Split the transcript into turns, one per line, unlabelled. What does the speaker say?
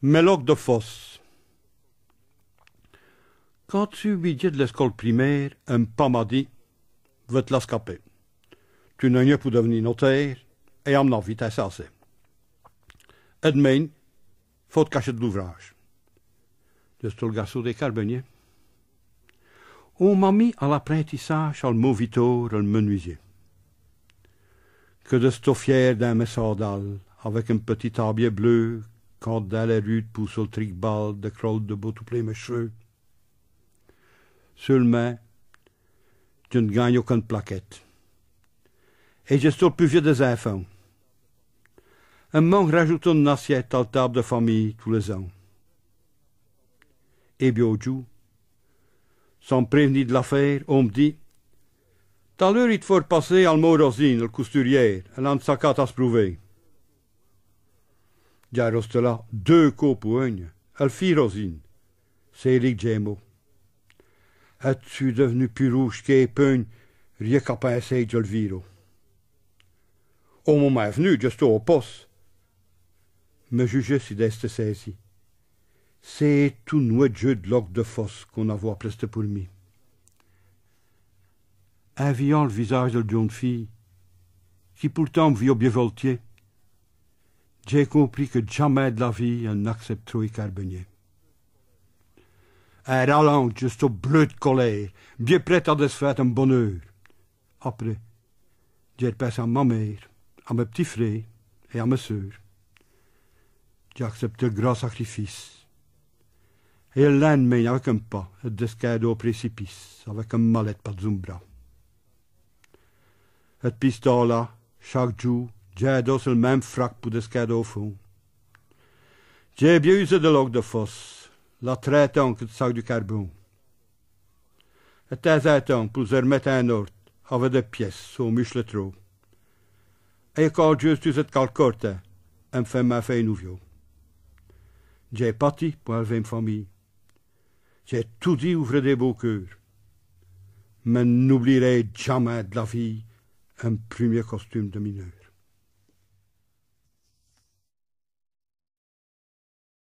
Méloc de Fosse. Quand tu vidais de l'école primaire, un pas m'a dit, va te l'escaper. Tu n'as rien pour devenir notaire, et à mon avis, t'es assez. Et demain, faut te cacher de l'ouvrage. C'est le garçon des Carbonniers. On m'a mis à l'apprentissage al movitor, al menuisier. Que de stoffière d'un messardal, avec un petit tablier bleu, quand dans les rues pousse le tric-balle de crolle de beau tout plein mes cheveux. Seulement, je ne gagne aucune plaquette. Et je suis le plus vieux des enfants. Un manque rajoute une assiette à la table de famille tous les ans. Et Biojou, sans prévenir de l'affaire, on me dit, t'as l'heure il te faut passer à Rosine, le couturier, et l'an de sa carte à se prouver. J'ai resté là 2 coups pour une, elle fit Rosine. C'est Eric Gémeaux. Es-tu devenu plus rouge qu'épeugne, rien qu'à penser de le viro. Au moment est venu, je suis au poste. Me juger si d'este saisi. C'est tout noué de jeu de loc de fosse qu'on a voit presté pour lui. Aviant le visage de la jeune fille, qui pourtant me vit au bien voltiers, j'ai compris que jamais de la vie on n'accepte trop les Carbonniers. Un rallant juste au bleu de colère, bien prêt à desfaire un bonheur. Après, j'ai repassé à ma mère, à mes petits frères et à mes sœurs. J'ai accepté le grand sacrifice. Et le lendemain, avec un pas, et descendé au précipice, avec un mallette par son bras. Et puis ce temps-là, chaque jour, j'ai le même frac pour descendre au fond. J'ai bien usé de l'eau de fosse, la traitant que de sac du carbone. Et t'es temps pour se remettre en ordre, avec des pièces, au muscle trop. Et quand juste usé de calcorte, et me fait ma fille nouveau. J'ai parti pour élever une famille. J'ai tout dit ouvrir des beaux cœurs. Mais n'oublierai jamais de la vie un premier costume de mineur.